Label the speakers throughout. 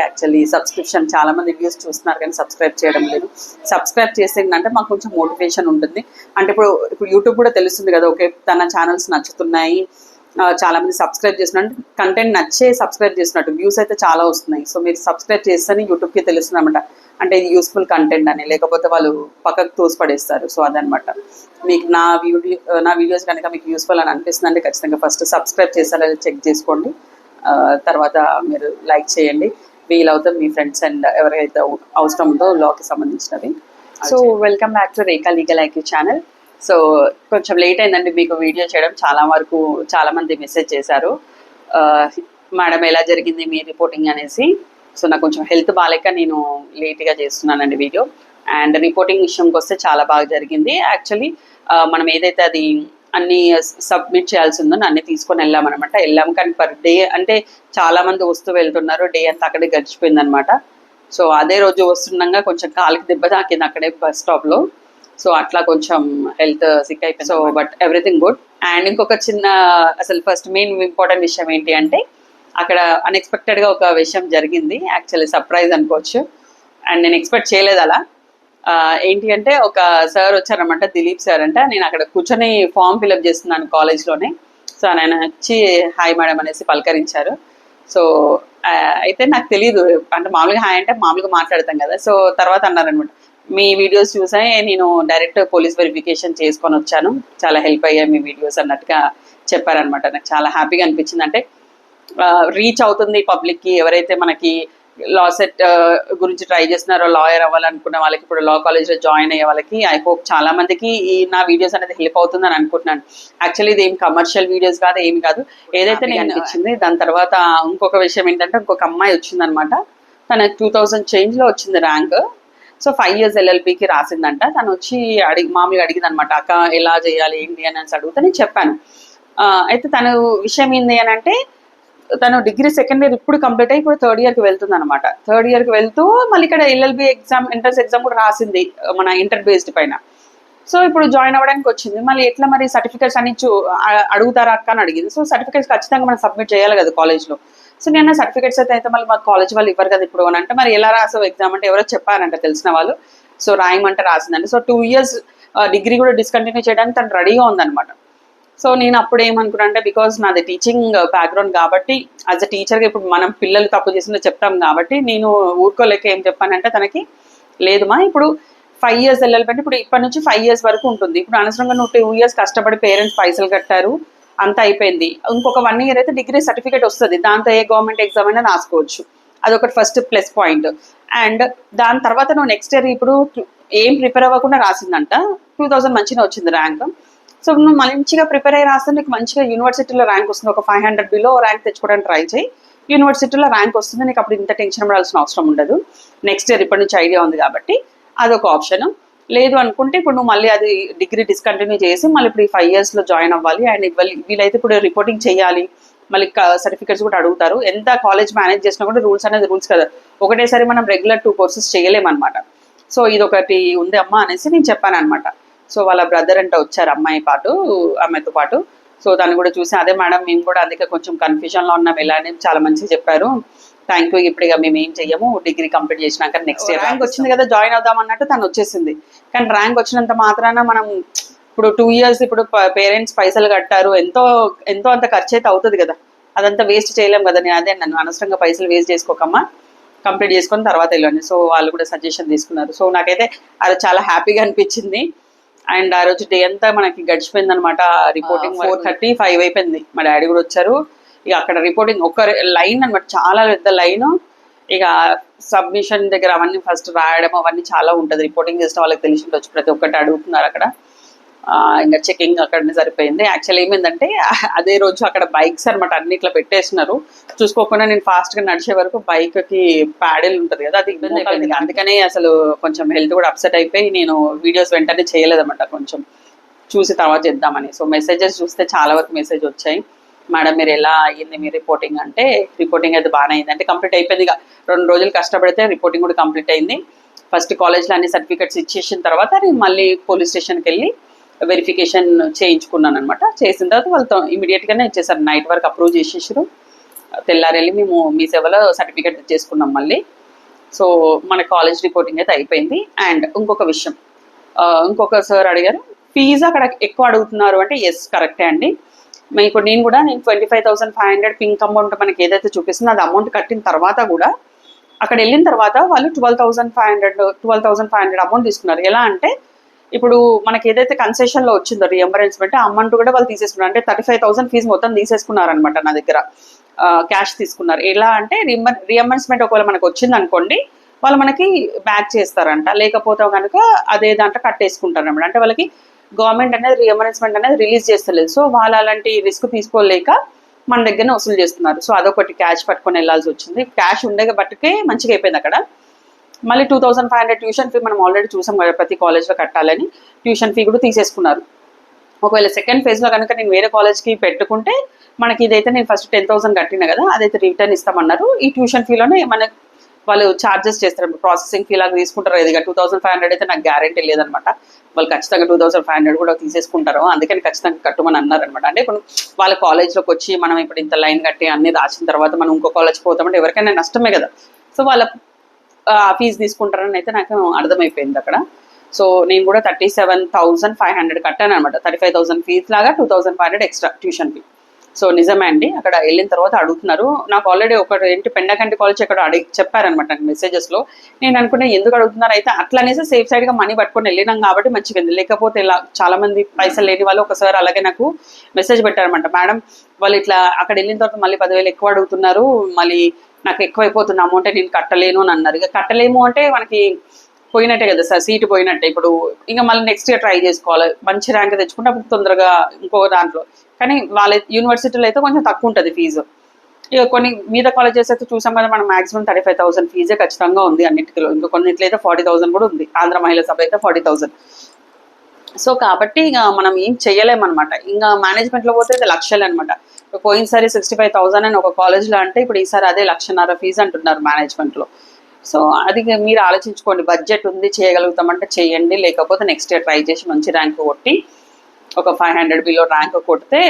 Speaker 1: Actually subscription చాలా మంది views చూస్తున్నారు కానీ సబ్స్క్రైబ్ చేయడం లేదు. సబ్స్క్రైబ్ చేసిందంటే మాకు కొంచెం మోటివేషన్ ఉంటుంది. అంటే ఇప్పుడు యూట్యూబ్ కూడా తెలుస్తుంది కదా, ఓకే తన ఛానల్స్ నచ్చుతున్నాయి, చాలా మంది సబ్స్క్రైబ్ చేసినట్టు, కంటెంట్ నచ్చే సబ్స్క్రైబ్ చేసినట్టు వ్యూస్ అయితే చాలా వస్తున్నాయి. సో మీరు సబ్స్క్రైబ్ చేస్తేనే యూట్యూబ్కి తెలుస్తుంది అనమాట, అంటే ఇది యూస్ఫుల్ కంటెంట్ అని, లేకపోతే వాళ్ళు పక్కకు తోసిపడేస్తారు. సో అదనమాట. మీకు నా వీడియోస్ కనుక మీకు యూస్ఫుల్ అని అనిపిస్తుంది అంటే ఖచ్చితంగా ఫస్ట్ సబ్స్క్రైబ్ చేస్తారో చెక్ చేసుకోండి. తర్వాత మీరు లైక్ చేయండి, వీలవుతే మీ ఫ్రెండ్స్ అండ్ ఎవరైతే అవసరం ఉందో లాకి సంబంధించినవి. So welcome back to Rekha legal IQ channel. So కొంచెం లేట్ అయిందండి మీకు వీడియో చేయడం. చాలా మంది మెసేజ్ చేశారు, మేడం ఎలా జరిగింది మీ రిపోర్టింగ్ అనేసి. సో నాకు కొంచెం హెల్త్ బాగాలేక నేను లేట్గా చేస్తున్నానండి వీడియో. అండ్ రిపోర్టింగ్ విషయంకి వస్తే చాలా బాగా జరిగింది. యాక్చువల్లీ మనం ఏదైతే అది అన్ని సబ్మిట్ చేయాల్సి ఉందో అన్ని తీసుకొని వెళ్ళాము. కానీ పర్ డే అంటే చాలా మంది వస్తూ వెళ్తున్నారు, డే అంతా అక్కడే గడిచిపోయింది అనమాట. సో అదే రోజు వస్తుండగా కొంచెం కాలికి దెబ్బ తాకింది అక్కడే బస్ స్టాప్లో. సో అట్లా కొంచెం హెల్త్ సిక్ అయిపోయింది. So but everything good. And ఇంకొక చిన్న అసలు ఫస్ట్ మెయిన్ ఇంపార్టెంట్ విషయం ఏంటి అంటే, అక్కడ అన్ఎక్స్పెక్టెడ్గా ఒక విషయం జరిగింది. యాక్చువల్లీ సర్ప్రైజ్ అనుకోవచ్చు. అండ్ నేను ఎక్స్పెక్ట్ చేయలేదు అలా. ఏంటి అంటే ఒక సార్ వచ్చారనమాట, దిలీప్ సార్ అంట. నేను అక్కడ కూర్చొని ఫామ్ ఫిల్అప్ చేస్తున్నాను కాలేజ్లోనే. సో ఆయన వచ్చి హాయ్ మేడం అనేసి పలకరించారు. సో అయితే నాకు తెలియదు, అంటే మామూలుగా హాయ్ అంటే మామూలుగా మాట్లాడతాం కదా. సో తర్వాత అన్నారనమాట, మీ వీడియోస్ చూసాయి నేను డైరెక్ట్ పోలీస్ వెరిఫికేషన్ చేసుకొని వచ్చాను, చాలా హెల్ప్ అయ్యాయి మీ వీడియోస్ అన్నట్టుగా చెప్పారనమాట. నాకు చాలా హ్యాపీగా అనిపించింది. అంటే రీచ్ అవుతుంది పబ్లిక్కి. ఎవరైతే మనకి లా సెట్ గురించి ట్రై చేస్తున్నారో, లాయర్ అవ్వాలనుకున్న వాళ్ళకి, ఇప్పుడు లా కాలేజ్లో జాయిన్ అయ్యే వాళ్ళకి, ఐ హోప్ చాలా మందికి ఈ నా వీడియోస్ అనేది హెల్ప్ అవుతుందని అనుకుంటున్నాను. యాక్చువల్లీ ఇది ఏం కమర్షియల్ వీడియోస్ కాదు, ఏమి కాదు, ఏదైతే నేను అనిపించింది. దాని తర్వాత ఇంకొక విషయం ఏంటంటే, ఇంకొక అమ్మాయి వచ్చిందనమాట. తన 2000 చేంజ్లో వచ్చింది ర్యాంక్. So 5 years LLBకి రాసిందంట. తను వచ్చి మామూలుగా అడిగింది అనమాట, అక్క ఎలా చేయాలి ఏంటి అని అడిగితే నేను చెప్పాను. అయితే తను విషయం ఏంటి అని అంటే, తను డిగ్రీ సెకండ్ ఇయర్ ఇప్పుడు కంప్లీట్ అయ్యి ఇప్పుడు థర్డ్ ఇయర్కి వెళ్తుంది అనమాట. థర్డ్ ఇయర్కి వెళ్తూ మళ్ళీ ఇక్కడ LLB ఎగ్జామ్, ఎంట్రన్స్ ఎగ్జామ్ కూడా రాసింది మన ఇంటర్ బేస్డ్ పైన. సో ఇప్పుడు జాయిన్ అవ్వడానికి వచ్చింది. మళ్ళీ ఎట్లా మరి సర్టిఫికేట్స్ అన్ని అడుగుతారా అక్క అని అడిగింది. సో సర్టిఫికేట్స్ ఖచ్చితంగా మనం సబ్మిట్ చేయాలి కదా కాలేజ్లో. సో నేను సర్టిఫికేట్స్ అయితే మళ్ళీ మా కాలేజ్ వాళ్ళు ఇవ్వరు కదా ఇప్పుడు అని అంటే, మరి ఎలా రాసావు ఎగ్జామ్ అంటే ఎవరో చెప్పారంట తెలిసిన వాళ్ళు. సో రాయమంటే రాసిందండి. సో 2 years డిగ్రీ కూడా డిస్కంటిన్యూ చేయడానికి తను రెడీగా ఉందన్నమాట. సో నేను అప్పుడు ఏమనుకున్నా అంటే, బికాజ్ నాది టీచింగ్ బ్యాక్గ్రౌండ్ కాబట్టి, యాజ్ అ టీచర్గా ఇప్పుడు మనం పిల్లలు తప్పు చేసిందో చెప్తాం కాబట్టి నేను ఊరుకోలేక ఏం చెప్పానంటే తనకి, లేదుమా ఇప్పుడు 5 years LLB అంటే ఇప్పుడు ఇప్పటి నుంచి 5 years వరకు ఉంటుంది. ఇప్పుడు అనవసరంగా నువ్వు 2 years కష్టపడి పేరెంట్స్ పైసలు కట్టారు, అంతా అయిపోయింది. ఇంకొక 1 year అయితే డిగ్రీ సర్టిఫికేట్ వస్తుంది, దాంతో ఏ గవర్నమెంట్ ఎగ్జామ్ అయినా రాసుకోవచ్చు. అదొకటి ఫస్ట్ ప్లస్ పాయింట్. అండ్ దాని తర్వాత నువ్వు నెక్స్ట్ ఇయర్ ఇప్పుడు ఏం ప్రిపేర్ అవ్వకుండా రాసిందంట, 2000 మంచిగా వచ్చింది ర్యాంక్. సో నువ్వు మంచిగా ప్రిపేర్ అయ్యి రాస్తే నీకు మంచిగా యూనివర్సిటీలో ర్యాంక్ వస్తుంది. ఒక 500 బిలో ర్యాంక్ తెచ్చుకోవడానికి ట్రై చేయి, యూనివర్సిటీలో ర్యాంక్ వస్తుంది. నీకు అప్పుడు ఇంత టెన్షన్ పడాల్సిన అవసరం ఉండదు. నెక్స్ట్ ఇయర్ ఇప్పటి నుంచి ఐడియా ఉంది కాబట్టి అదొక ఆప్షన్. లేదు అనుకుంటే ఇప్పుడు నువ్వు మళ్ళీ అది డిగ్రీ డిస్కంటిన్యూ చేసి మళ్ళీ ఇప్పుడు ఈ 5 yearsలో జాయిన్ అవ్వాలి. అండ్ వీళ్ళైతే ఇప్పుడు రిపోర్టింగ్ చేయాలి, మళ్ళీ సర్టిఫికేట్స్ కూడా అడుగుతారు. ఎంత కాలేజ్ మేనేజ్ చేసినా కూడా రూల్స్ అనేది రూల్స్ కదా, ఒకటేసారి మనం రెగ్యులర్ 2 courses చేయలేమన్నమాట. సో ఇదొకటి ఉంది అమ్మ అనేసి నేను చెప్పాను అనమాట. సో వాళ్ళ బ్రదర్ అంటే వచ్చారు అమ్మాయితో పాటు. సో దాన్ని కూడా చూసి, అదే మేడం మేము కూడా అందుకే కొంచెం కన్ఫ్యూజన్లో ఉన్నాం ఎలా అని చాలా మంచిగా చెప్పారు, థ్యాంక్ యూ. ఇప్పుడు ఇక మేము ఏం చెయ్యము, డిగ్రీ కంప్లీట్ చేసినాక నెక్స్ట్ ఇయర్ ర్యాంక్ వచ్చింది కదా జాయిన్ అవుదాం అన్నట్టు తను వచ్చేసింది. కానీ ర్యాంక్ వచ్చినంత మాత్రాన మనం ఇప్పుడు 2 years ఇప్పుడు పేరెంట్స్ పైసలు కట్టారు, ఎంతో అంత ఖర్చు అయితే అవుతుంది కదా, అదంతా వేస్ట్ చేయలేం కదా. నేను అదే నన్ను అనవసరంగా పైసలు వేస్ట్ చేసుకోకమ్మా, కంప్లీట్ చేసుకొని తర్వాత వెళ్ళండి. సో వాళ్ళు కూడా సజెషన్ తీసుకున్నారు. సో నాకైతే అది చాలా హ్యాపీగా అనిపించింది. అండ్ ఆ రోజు డే అంతా మనకి గడిచిపోయింది అనమాట. రిపోర్టింగ్ 4:30, 5 అయిపోయింది. మా డాడీ కూడా వచ్చారు. ఇక అక్కడ రిపోర్టింగ్ ఒక లైన్ అనమాట, చాలా పెద్ద లైన్. ఇక సబ్మిషన్ దగ్గర అవన్నీ ఫస్ట్ రాయడం అవన్నీ చాలా ఉంటుంది. రిపోర్టింగ్ చేసిన వాళ్ళకి తెలిసి ఉండొచ్చు, ప్రతి ఒక్కటి అడుగుతున్నారు అక్కడ. ఇంకా చెకింగ్ అక్కడనే సరిపోయింది. యాక్చువల్ ఏమైందంటే అదే రోజు అక్కడ బైక్స్ అనమాట అన్ని ఇట్లా పెట్టేస్తున్నారు. చూసుకోకుండా నేను ఫాస్ట్గా నడిచే వరకు బైక్కి ప్యాడిల్ ఉంటుంది కదా, అది ఇబ్బంది అయిపోయింది. అందుకనే అసలు కొంచెం హెల్త్ కూడా అప్సెట్ అయిపోయి నేను వీడియోస్ వెంటనే చేయలేదన్నమాట, కొంచెం చూసి తర్వాత చేద్దామని. సో మెసేజెస్ చూస్తే చాలా వరకు మెసేజ్ వచ్చాయి, మేడం మీరు ఎలా అయ్యింది మీ రిపోర్టింగ్ అంటే. రిపోర్టింగ్ అయితే బాగానే అయింది, అంటే కంప్లీట్ అయిపోయింది. ఇక 2 రోజులు కష్టపడితే రిపోర్టింగ్ కూడా కంప్లీట్ అయింది. ఫస్ట్ కాలేజ్లో అన్ని సర్టిఫికెట్స్ ఇచ్చేసిన తర్వాత నేను మళ్ళీ పోలీస్ స్టేషన్కి వెళ్ళి వెరిఫికేషన్ చేయించుకున్నాను అనమాట. చేసిన తర్వాత వాళ్ళతో ఇమీడియట్గానే ఇచ్చేసారు, నైట్ వరకు అప్రూవ్ చేసేసారు. తెల్లారెళ్ళి మేము మీ సేవలో సర్టిఫికేట్ చేసుకున్నాం మళ్ళీ. సో మన కాలేజ్ రిపోర్టింగ్ అయితే అయిపోయింది. అండ్ ఇంకొక విషయం, ఇంకొక సార్ అడిగారు ఫీజు అక్కడ ఎక్కువ అడుగుతున్నారు అంటే ఎస్ కరెక్టే అండి. మీకు నేను 25,500 పింక్ అమౌంట్ మనకి ఏదైతే చూపిస్తుందో అది అమౌంట్ కట్టిన తర్వాత కూడా అక్కడ వెళ్ళిన తర్వాత వాళ్ళు 12,500 అమౌంట్ తీసుకున్నారు. ఎలా అంటే ఇప్పుడు మనకి ఏదైతే కన్సెషన్లో వచ్చిందో రియంబర్స్మెంట్ ఆ అమౌంట్ కూడా వాళ్ళు తీసేసుకున్నారు. అంటే 35,000 ఫీజు మొత్తం తీసేసుకున్నారనమాట నా దగ్గర, క్యాష్ తీసుకున్నారు. ఎలా అంటే రియంబర్స్మెంట్ ఒకవేళ మనకు వచ్చింది అనుకోండి వాళ్ళు మనకి బ్యాక్ చేస్తారంట, లేకపోతే కనుక అదే దాంట్లో కట్టేసుకుంటారు అనమాట. అంటే వాళ్ళకి గవర్నమెంట్ అనేది రియంబర్స్మెంట్ అనేది రిలీజ్ చేస్తలేదు. సో వాళ్ళు అలాంటి రిస్క్ తీసుకోలేక మన దగ్గరనే వసూలు చేస్తున్నారు. సో అదొకటి క్యాష్ పట్టుకొని వెళ్ళాల్సి వచ్చింది. క్యాష్ ఉండే బట్టుకే మంచిగా అయిపోయింది అక్కడ. మళ్ళీ 2,500 ట్యూషన్ ఫీ మనం ఆల్రెడీ చూసాం కదా, ప్రతి కాలేజ్లో కట్టాలని ట్యూషన్ ఫీ కూడా తీసేసుకున్నారు. ఒకవేళ సెకండ్ ఫేజ్లో కనుక నేను వేరే కాలేజ్కి పెట్టుకుంటే మనకి ఇదైతే నేను ఫస్ట్ 10,000 కట్టిన కదా అదైతే రిటర్న్ ఇస్తామన్నారు. ఈ ట్యూషన్ ఫీలోనే మన వాళ్ళు ఛార్జెస్ చేస్తారు, ప్రాసెసింగ్ ఫీ లాగా తీసుకుంటారు. ఇదిగా 2,500 అయితే నాకు గ్యారెంటీ లేదనమాట. వాళ్ళు ఖచ్చితంగా 2,500 కూడా తీసేసుకుంటారు, అందుకని ఖచ్చితంగా కట్టుమని అన్నారనమాట. అంటే ఇప్పుడు వాళ్ళ కాలేజ్లోకి వచ్చి మనం ఇప్పుడు ఇంత లైన్ కట్టి అన్ని రాసిన తర్వాత మనం ఇంకో కాలేజ్కి పోతామంటే ఎవరికైనా నష్టమే కదా. సో వాళ్ళ ఫీజు తీసుకుంటారని అయితే నాకు అర్థమైపోయింది అక్కడ. సో నేను కూడా 37,500 కట్టాను అనమాట. 35,000 ఫీజు లాగా 2,500 ఎక్స్ట్రా ట్యూషన్ ఫీ. సో నిజమే అండి, అక్కడ వెళ్ళిన తర్వాత అడుగుతున్నారు. నాకు ఆల్రెడీ ఒకటి ఏంటి పెండకంటి కాలేజ్ అక్కడ చెప్పారనమాట మెసేజెస్లో. నేను అనుకున్నా ఎందుకు అడుగుతున్నారు, అయితే అట్లా అనేసి సేఫ్ సైడ్గా మనీ పట్టుకొని వెళ్ళినాం కాబట్టి మంచిగా. లేకపోతే ఇలా చాలా మంది పైసలు లేని వాళ్ళు ఒకసారి అలాగే నాకు మెసేజ్ పెట్టారనమాట, మేడం వాళ్ళు ఇట్లా అక్కడ వెళ్ళిన తర్వాత మళ్ళీ 10,000 ఎక్కువ అడుగుతున్నారు, మళ్ళీ నాకు ఎక్కువైపోతున్న అమౌంట్ నేను కట్టలేను అని అన్నారు. ఇక కట్టలేము అంటే మనకి పోయినట్టే కదా సార్, సీటు పోయినట్టే. ఇప్పుడు ఇంకా మళ్ళీ నెక్స్ట్ ఇయర్ ట్రై చేసుకోవాలి, మంచి ర్యాంక్ తెచ్చుకుంటే అప్పుడు తొందరగా ఇంకో దాంట్లో. కానీ వాళ్ళ యూనివర్సిటీలో అయితే కొంచెం తక్కువ ఉంటుంది ఫీజు. ఇక కొన్ని మీద కాలేజెస్ అయితే చూసాం కదా మనం, మాక్సిమం 35,000 ఫీజే ఖచ్చితంగా ఉంది అన్నిటిలో. ఇంకా కొన్నిట్లో అయితే 40,000 కూడా ఉంది. ఆంధ్ర మహిళా సభ అయితే 40,000. సో కాబట్టి ఇక మనం ఏం చెయ్యలేమన్నమాట. ఇంకా మేనేజ్మెంట్లో పోతే అయితే లక్షలు అనమాట. పోయినసారి 65,000 అని ఒక కాలేజ్లో అంటే ఇప్పుడు ఈసారి అదే 1,50,000 ఫీజు అంటున్నారు మేనేజ్మెంట్లో. సో అది మీరు ఆలోచించుకోండి, బడ్జెట్ ఉంది చేయగలుగుతామంటే చేయండి, లేకపోతే నెక్స్ట్ ఇయర్ ట్రై చేసి మంచి ర్యాంక్ కొట్టి ఒక 500 బిలో ర్యాంక్ కొడితే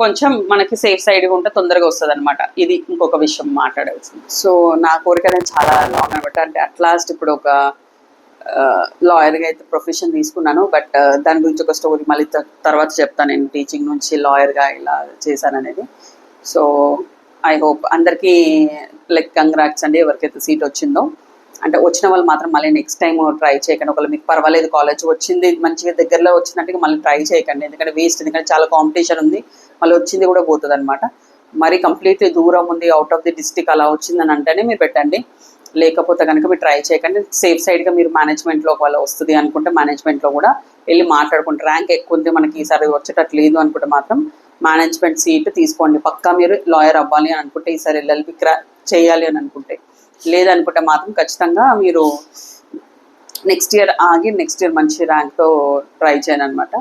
Speaker 1: కొంచెం మనకి సేఫ్ సైడ్గా ఉంటే తొందరగా వస్తుంది అనమాట. ఇది ఇంకొక విషయం మాట్లాడాల్సింది. సో నా కోరిక నేను చాలా లాంగ్ అనమాట. అంటే అట్లాస్ట్ ఇప్పుడు ఒక లాయర్గా అయితే ప్రొఫెషన్ తీసుకున్నాను. బట్ దాని గురించి ఒక స్టోరీ మళ్ళీ తర్వాత చెప్తాను, నేను టీచింగ్ నుంచి లాయర్గా ఇలా చేశాననేది. సో ఐ హోప్ అందరికీ లైక్ కంగ్రాట్స్ అండి ఎవరికైతే సీట్ వచ్చిందో. అంటే వచ్చిన వాళ్ళు మాత్రం మళ్ళీ నెక్స్ట్ టైం ట్రై చేయకండి. ఒకవేళ మీకు పర్వాలేదు కాలేజ్ వచ్చింది మంచిగా దగ్గరలో వచ్చినట్టుగా మళ్ళీ ట్రై చేయకండి, ఎందుకంటే వేస్ట్. ఎందుకంటే చాలా కాంపిటీషన్ ఉంది, మళ్ళీ వచ్చింది కూడా పోతుంది అనమాట. మరి కంప్లీట్లీ దూరం ఉంది, అవుట్ ఆఫ్ ది డిస్ట్రిక్ట్ అలా వచ్చిందని అంటేనే మీరు పెట్టండి, లేకపోతే కనుక మీరు ట్రై చేయకండి. సేఫ్ సైడ్గా మీరు మేనేజ్మెంట్లో ఒకవేళ వస్తుంది అనుకుంటే మేనేజ్మెంట్లో కూడా వెళ్ళి మాట్లాడుకుంటే, ర్యాంక్ ఎక్కువ ఉంది మనకి ఈసారి వచ్చేటట్టు లేదు అనుకుంటే మాత్రం మేనేజ్మెంట్ సీట్ తీసుకోండి. పక్కా మీరు లాయర్ అవ్వాలి అని అనుకుంటే, ఈసారి ఎల్ఎల్బి చేయాలి అని అనుకుంటే, లేదనుకుంటే మాత్రం ఖచ్చితంగా మీరు నెక్స్ట్ ఇయర్ ఆగి నెక్స్ట్ ఇయర్ మంచి ర్యాంక్తో ట్రై చేయను అనమాట.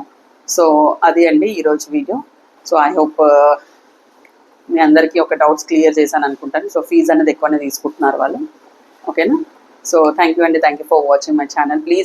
Speaker 1: సో అది అండి ఈరోజు వీడియో. సో ఐ హోప్ మీ అందరికీ ఒక డౌట్స్ క్లియర్ చేశాను అనుకుంటాను. సో ఫీజు అనేది ఎక్కువనే తీసుకుంటున్నారు వాళ్ళు, ఓకేనా. సో థ్యాంక్ యూ అండి, thank you for watching my channel. Please